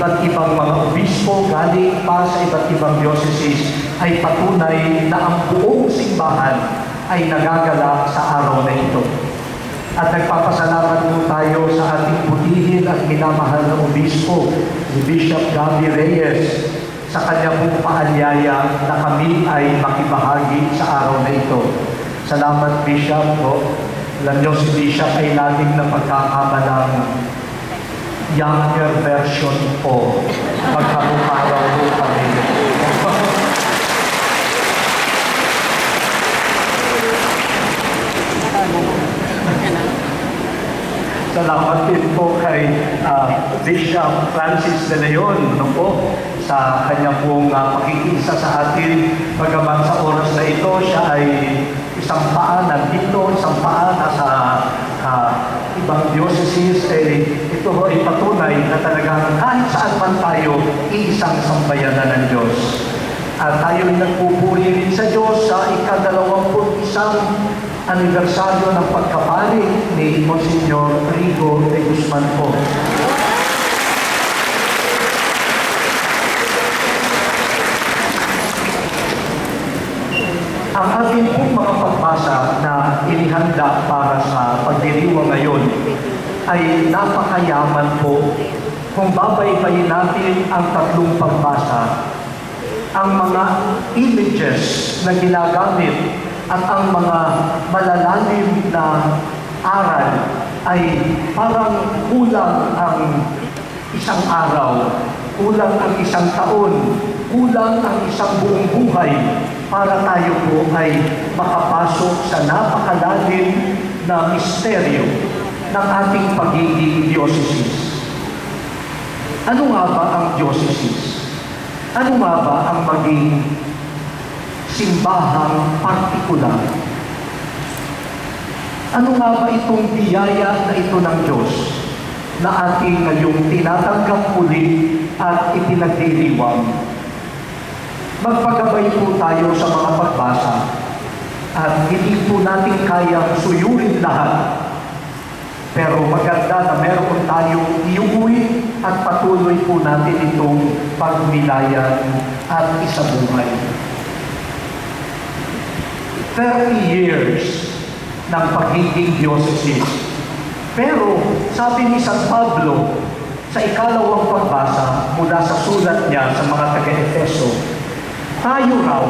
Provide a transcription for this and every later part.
iba't ibang mga obispo galing pa sa iba't ibang diocese ay patunay na ang buong simbahan ay nagagalak sa araw na ito. At nagpapasalamat po tayo sa ating putihin at minamahal na obispo, si Bishop Gabby Reyes, sa kanya pong paalyaya na kami ay makibahagi sa araw na ito. Salamat, Bishop po. Alam niyo, si Bishop ay laging na pagkakamalang younger version po. Pagkakaraw po kami. Salamat din po kay Bishop Francis de Leon po sa kanya pong pakikisa sa atin. Bagaman sa oras na ito, siya ay isang paa nandito, isang paa nasa ibang diocese. Ito ho ay patunay na talagang kahit saan man tayo, iisang sambayanan ng Diyos. At tayo ay nagpupuri rin sa Diyos sa ika-21 anibersaryo ng pagkapaling ni Monsignor Rigo de Guzman po. Ang ating pong mga pagbasa na inihanda para sa pagdiriwang ngayon ay napakayaman po kung babaybayin natin ang tatlong pagbasa. Ang mga images na ginagamit at ang mga malalalim na aral ay parang kulang ang isang araw, kulang ang isang taon, kulang ang isang buong buhay para tayo po ay makapasok sa napakalalim na misteryo ng ating pagiging diocese. Ano nga ba ang diocese? Ano nga ba ang maging simbahang partikular? Ano nga ba itong biyaya na ito ng Diyos na ating ngayong tinatanggap muli at ipinagdiriwang? Magpagabay po tayo sa mga pagbasa at hindi po natin kayang suyurin lahat. Pero maganda na meron tayong iuwi at patuloy po natin itong pagnilayan at isabuhay. 30 years ng pagiging diocese. Pero sabi ni San Pablo sa ikalawang pagbasa mula sa sulat niya sa mga taga-Efeso, tayo raw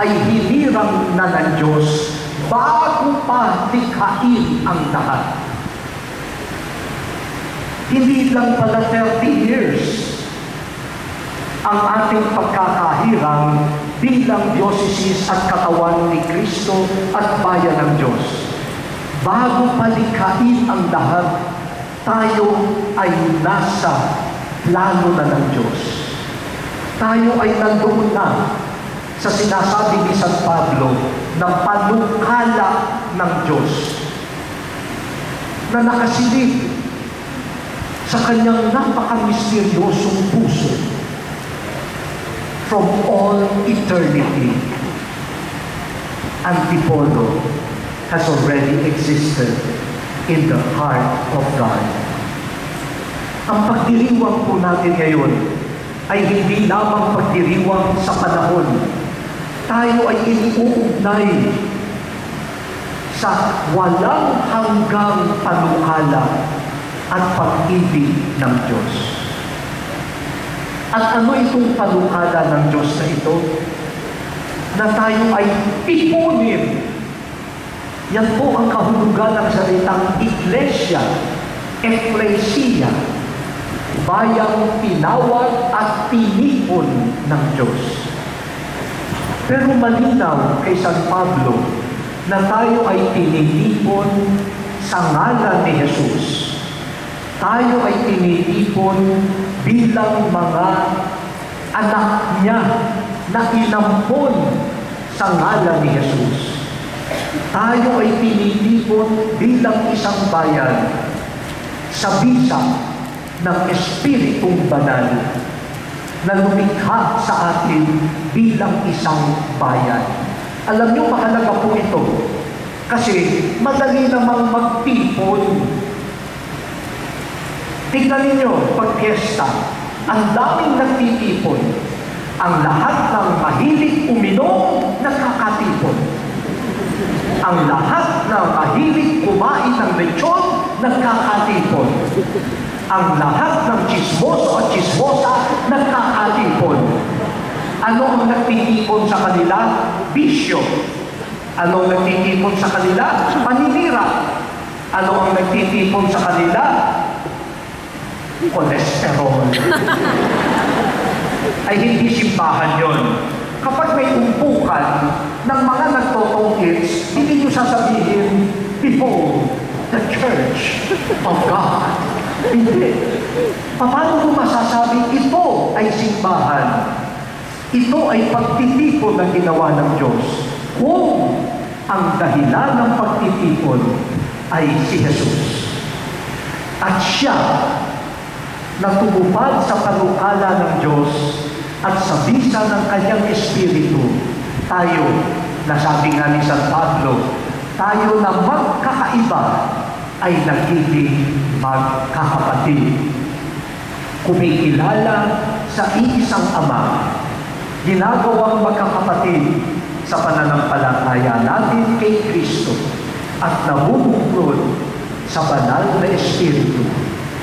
ay hinirang na ng Diyos bago pa likhain ang lahat. Hindi lang pala 30 years ang ating pagkakahirang bilang diocese at katawan ni Kristo at bayan ng Diyos. Bago palikhain ang lahat, tayo ay nasa plano na ng Diyos. Tayo ay nandoon na sa sinasabi ni San Pablo ng panukala ng Diyos na nakasilid sa kanyang napakamisteryosong puso from all eternity. Antipolo has already existed in the heart of God. Ang pagdiriwang po natin ngayon ay hindi lamang pagdiriwang sa panahon. Tayo ay iniuugnay sa walang hanggang panukala at pag-ibig ng Diyos. At ano itong panukala ng Diyos na ito? Na tayo ay ipunin. Yan po ang kahulugan ng salitang iglesia, ecclesia, bayang tinawag at tinipon ng Diyos. Pero malinaw kay San Pablo na tayo ay tinitipon sa ngalan ni Jesus. Tayo ay tinitipon bilang mga anak niya na inampon sa ngalan ni Jesus. Tayo ay tinitipon bilang isang bayan sa bisa ng Espiritong Banal na lumikha sa atin bilang isang bayan. Alam niyo, mahalaga po ito kasi madali namang magtipon. Tingnan ninyo, pag fiesta, Ang daming nagtitipon. Ang lahat ng mahilig uminom, nagkakatipon. Ang lahat ng mahilig kumain ng lechon, nagkakatipon. Ang lahat ng chismoso at chismosa, nagkakatipon. Ano ang nagtitipon sa kanila? Bisyo. Ano ang nagtitipon sa kanila? Paninira. Ano ang nagtitipon sa kanila? Kolesterol. Ay hindi simbahan yon. Kapag may umpukan ng mga nagtotong-its, hindi nyo sasabihin, behold, the Church of God. Hindi. Paano mo masasabi, ito ay simbahan? Ito ay pagtitipon na ginawa ng Diyos. Kung ang dahilan ng pagtitipon ay si Jesus. At siya na tumupad sa panukala ng Diyos at sa bisa ng kanyang Espiritu, tayo, nasabi nga ni San Pablo, tayo na magkakaiba ay nagiging magkakapatid. Kumikilala sa iisang Ama, ginagawang magkakapatid sa pananampalataya natin kay Kristo at nabubuklod sa banal na Espiritu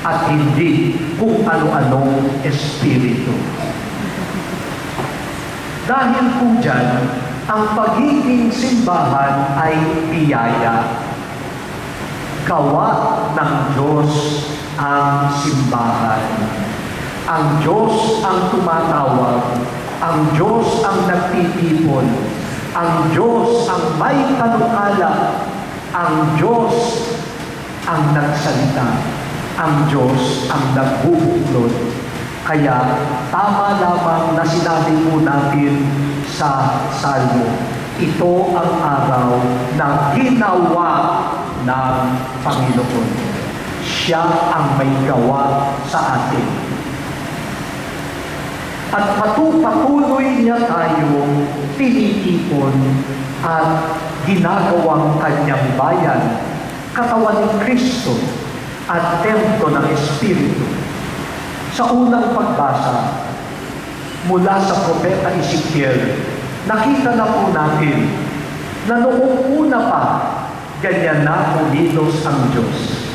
at hindi kung ano-anong Espiritu. Dahil po dyan, ang pagiging simbahan ay biyaya. Gawa ng Diyos ang simbahan. Ang Diyos ang tumatawag. Ang Diyos ang nagtitipon. Ang Diyos ang may panukala. Ang Diyos ang nagsalita. Ang Diyos ang nagbubuklod. Kaya tama lamang na sinabi po natin sa Salmo, ito ang araw na ginawa ng Panginoon. Siya ang may gawa sa atin. At patuloy niya tayong tinitipon at ginagawang kanyang bayan, katawan ni Kristo at templo ng Espiritu. Sa unang pagbasa, mula sa Propeta Ezekiel, nakita na po natin na noong una pa, ganyan na kumilos ang Diyos.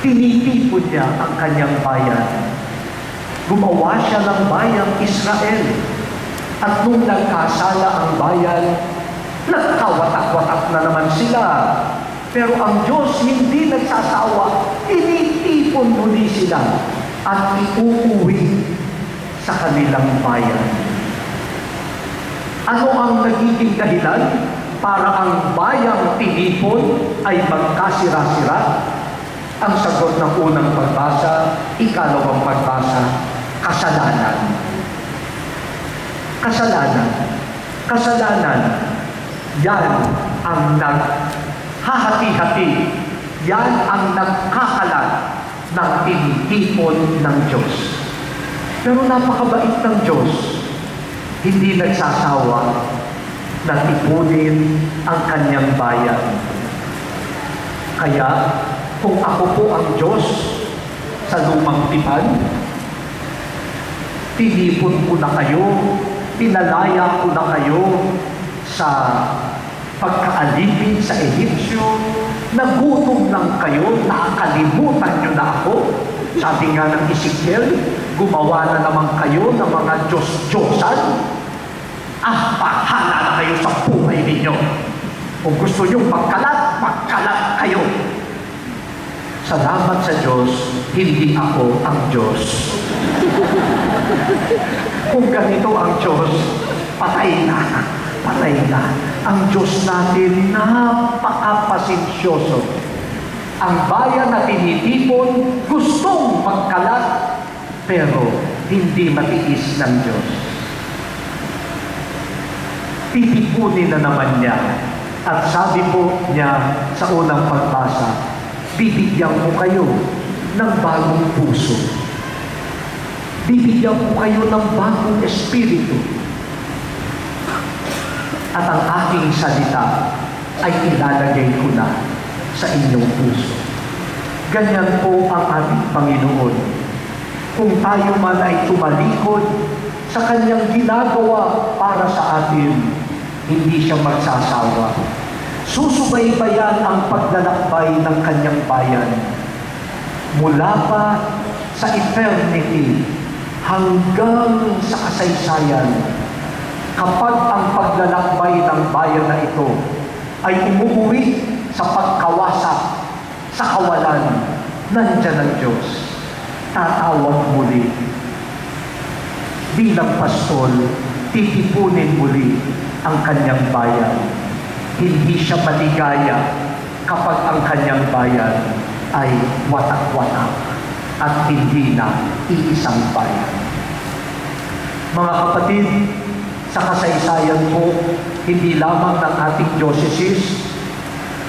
Tinitipon niya ang kanyang bayan. Gumawa siya ng bayang Israel. At nung nagkasala ang bayan, nagkawatak-watak na naman sila. Pero ang Diyos hindi nagsasawa, tinitipon muli sila at iuuwi sa kanilang bayan. Ano ang nagiging dahilan para ang bayang tinipon ay magkasira-sira? Ang sagot ng unang pagbasa, ikalawang pagbasa, kasalanan. Kasalanan. Kasalanan. Yan ang naghahati-hati. Yan ang nagkakalat ng tinitipon ng Diyos. Pero napakabait ng Diyos. Hindi nagsasawa na tipunin ang kanyang bayan. Kaya, kung ako po ang Diyos sa lumang tipan, tinipon ko na kayo, pinalaya ko na kayo sa pagkaalipin sa Ehipsyo, nagutom lang kayo, nakakalimutan nyo na ako. Sabi nga ng Ezekiel, gumawa na naman kayo ng mga Diyos-Diyosan. Bahala na kayo sa buhay ninyo. Kung gusto nyo magkalat, magkalat kayo. Salamat sa Diyos, hindi ako ang Diyos. Kung ganito ang Diyos, patay na. Patay na. Ang Diyos natin napakapasensyoso. Ang bayan na tinitipon, gustong magkalat, pero hindi matiis ng Diyos. Titipunin na naman niya. At sabi po niya sa unang pagbasa, bibigyan ko kayo ng bagong puso. Bibigyan ko kayo ng bagong espiritu. At ang aking salita ay ilalagay ko na sa inyong puso. Ganyan po ang ating Panginoon. Kung tayo man ay tumalikod sa kanyang ginagawa para sa atin, hindi siya magsasawa. Susubaybayan ang paglalakbay ng kanyang bayan. Mula pa sa eternity hanggang sa kasaysayan, kapag ang paglalakbay ng bayan na ito ay umuwi sa pagkawasak, sa kawalan, nandiyan ang Diyos. Tatawag muli. Bilang pastol, titipunin muli ang kanyang bayan. Hindi siya maligaya kapag ang kanyang bayan ay watak-watak at hindi na iisang bayan. Mga kapatid, sa kasaysayan po, hindi lamang ng ating diocese,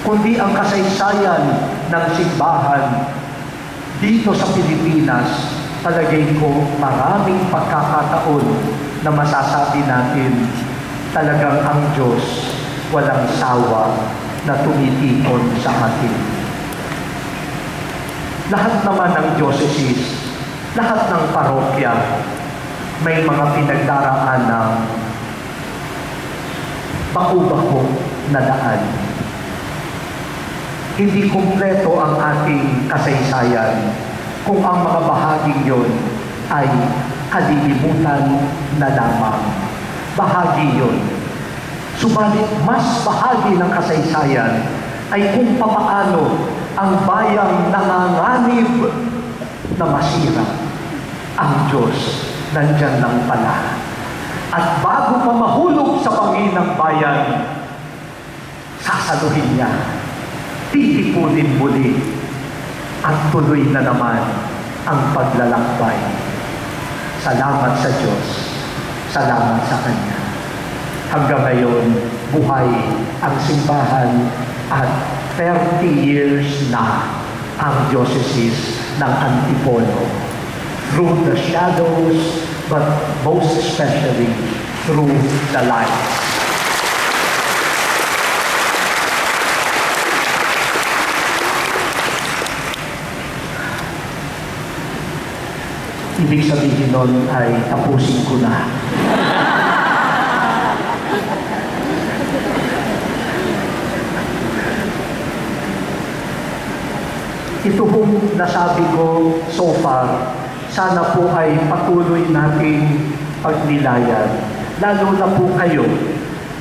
kundi ang kasaysayan ng simbahan dito sa Pilipinas, palagay ko maraming pagkakataon na masasabi natin talagang ang Diyos walang sawa na tumitipon sa atin. Lahat naman ng diocese, lahat ng parokya, may mga pinagdaraan ng bako-bako na daan. Hindi kumpleto ang ating kasaysayan kung ang mga bahaging yon ay kalilimutan na lamang. Bahagi yon. Subalit mas bahagi ng kasaysayan ay kung papaano ang bayang nanganganib na masira. Ang Diyos nandyan lang pala. At bago pa mahulog sa pangin ng bayan, sasaluhin niya, titipunin muli, at tuloy na naman ang paglalakbay. Salamat sa Diyos, salamat sa Kanya. Hanggang ngayon, buhay ang simbahan at 30 years na ang diocese ng Antipolo. Through the shadows, but most especially through the light. Ibig sabihin nun ay tapusin ko na. Ito pong nasabi ko so far, sana po ay patuloy nating pagnilayan. Lalo na po kayo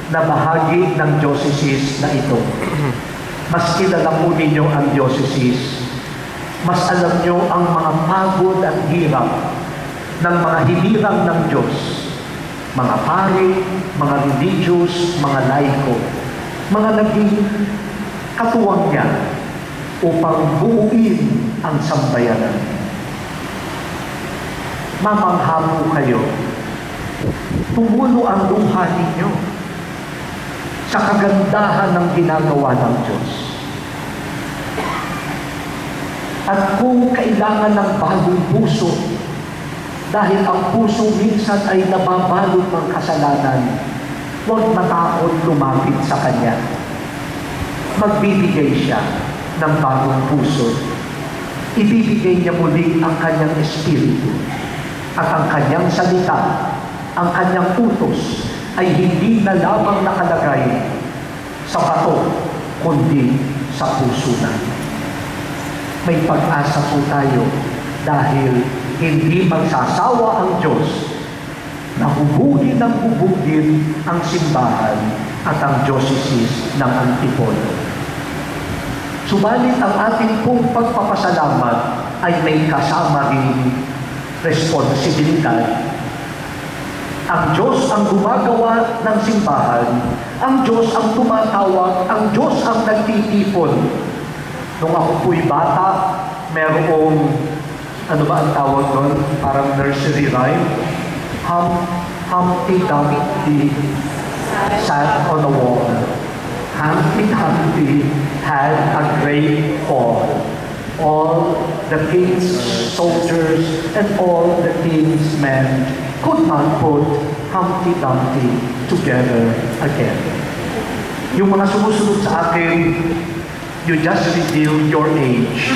na bahagi ng diocese na ito. Mas kilala po ninyo ang diocese. Mas alam nyo ang mga pagod at hirap ng mga hinirang ng Diyos. Mga pari, mga religious, mga laiko. Mga naging katuwang niya upang buuin ang sambayanan. Mamangha po kayo. Tumulo ang luha ninyo sa kagandahan ng ginagawa ng Diyos. At kung kailangan ng bagong puso, dahil ang puso minsan ay nababalot ng kasalanan, huwag matakot lumapit sa Kanya. Magbibigay siya ng bagong puso. Ibibigay niya muli ang Kanyang Espiritu. At ang Kanyang salita, ang Kanyang utos, ay hindi na lamang nakalagay sa bato, kundi sa puso natin. May pag-asa po tayo dahil hindi magsasawa ang Diyos na hubugin ng hubugin ang simbahan at ang diocese ng Antipolo. Subalit ang ating pong pagpapasalamat ay may kasama rin responsibilidad. Ang Diyos ang gumagawa ng simbahan, ang Diyos ang tumatawag, ang Diyos ang nagtitipon. Nung ako po'y bata, merong, ano ba ang tawag doon? Parang nursery rhyme. Humpty Dumpty sat on a wall. Humpty Dumpty had a great fall. All the king's soldiers and all the king's men could not put Humpty Dumpty together again. Yung mga sumusunod sa akin, you just revealed your age.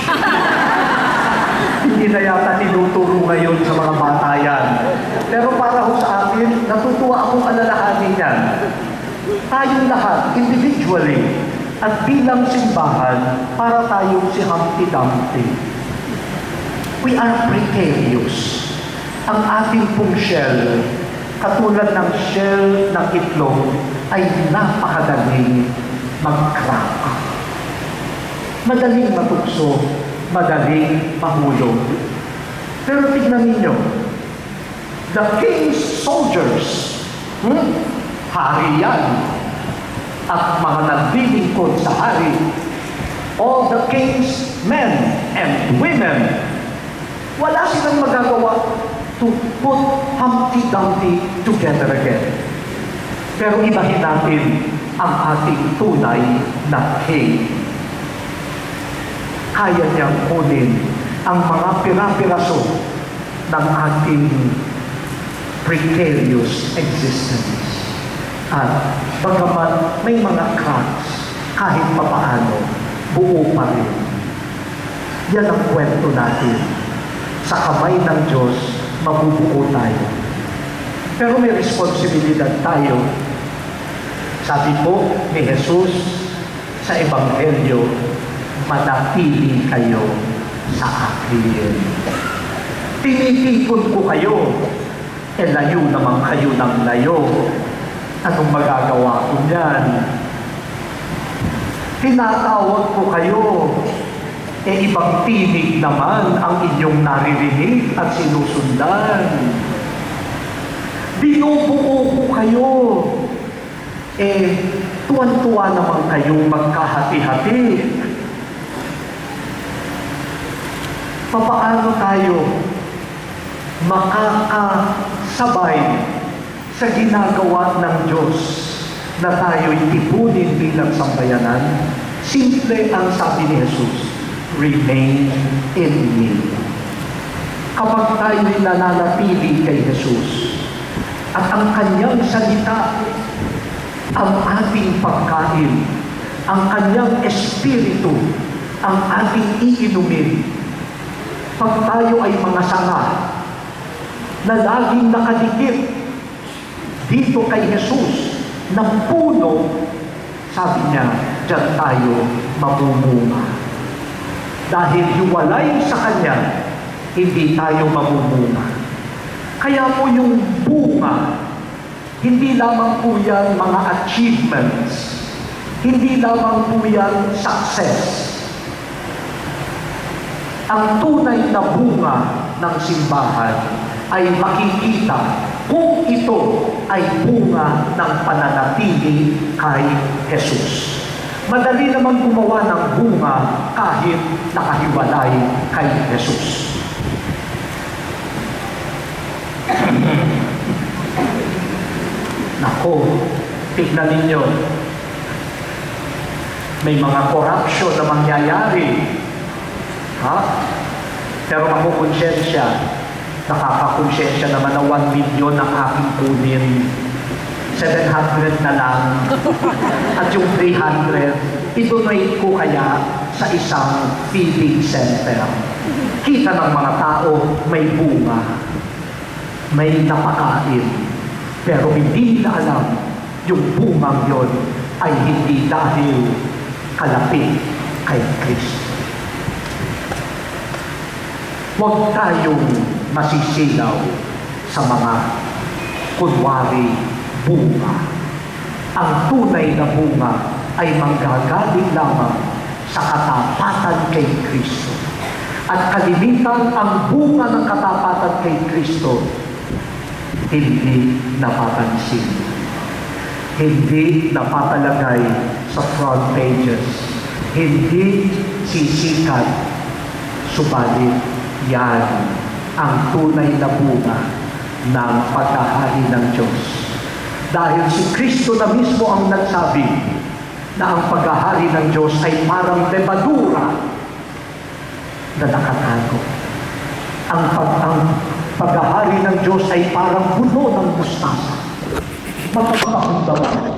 Hindi na yata tinuturo ngayon sa mga bata yan. Pero para ho sa akin, natutuwa akong alalahanin yan. Tayong lahat, individually, at bilang simbahan, para tayong si Humpty Dumpty. We are precarious. Ang ating pong shell, katulad ng shell ng itlog, ay napakadaling mag-crack. Madaling matukso, madaling mahulog. Pero tignan ninyo, the king's soldiers, hari yan, at mga naglilingkod sa hari, all the king's men and women, wala silang magagawa to put Humpty Dumpty together again. Pero ibahin natin ang ating tunay na king. Kaya niyang kunin ang mga pira-piraso ng ating precarious existence. At bagaman may mga cracks, kahit papaano, buo pa rin. Yan ang kwento natin. Sa kamay ng Diyos, mabubuo tayo. Pero may responsibilidad tayo. Sabi po ni Jesus sa Ebanghelyo, manatili kayo sa akin. Tinitipon ko kayo, layo naman kayo ng layo. Anong magagawa ko niyan? Tinatawag ko kayo, ibang tinig naman ang inyong naririnig at sinusundan. Binubuo ko kayo, tuwan-tuwa naman kayong magkahati-hati. Papaano tayo makakasabay sa ginagawa ng Diyos na tayo'y tipunin bilang sambayanan? Simple ang sabi ni Jesus, remain in me. Kapag tayo'y nananatili kay Jesus at ang kanyang salita, ang ating pagkain, ang kanyang espiritu, ang ating iinumin, pag tayo ay mga sanga na laging nakadikit dito kay Jesus ng puno, sabi niya, diyan tayo mamumunga. Dahil hiwalay sa Kanya, hindi tayo mamumunga. Kaya po yung bunga, hindi lamang po yan mga achievements, hindi lamang po yan success. Ang tunay na bunga ng simbahan ay makikita kung ito ay bunga ng pananatili kay Jesus. Madali naman gumawa ng bunga kahit nakahiwalay kay Jesus. Nako, tignan ninyo. May mga corruption na mangyayari. Pero ako konsyensya, nakakakonsensya naman na 1 million ang aking kunin. 700 na lang. At yung 300, idonate ko kaya sa isang feeding center. Kita ng mga tao, may bunga, may napakain. Pero hindi na alam, yung bungang yon ay hindi dahil kalapit kay Kristo. Huwag tayong masisilaw sa mga kunwari bunga. Ang tunay na bunga ay manggagaling lamang sa katapatan kay Kristo. At kalimitan ang bunga ng katapatan kay Kristo, hindi napapansin. Hindi napatalagay sa front pages. Hindi sisikat. Subalit, yan ang tunay na bunga ng pagkahari ng Diyos. Dahil si Kristo na mismo ang nagsabi na ang paghahari ng Diyos ay parang lebadura na nakatago. Ang paghahari ng Diyos ay parang bulo ng mustasa. Mapagpakundaman.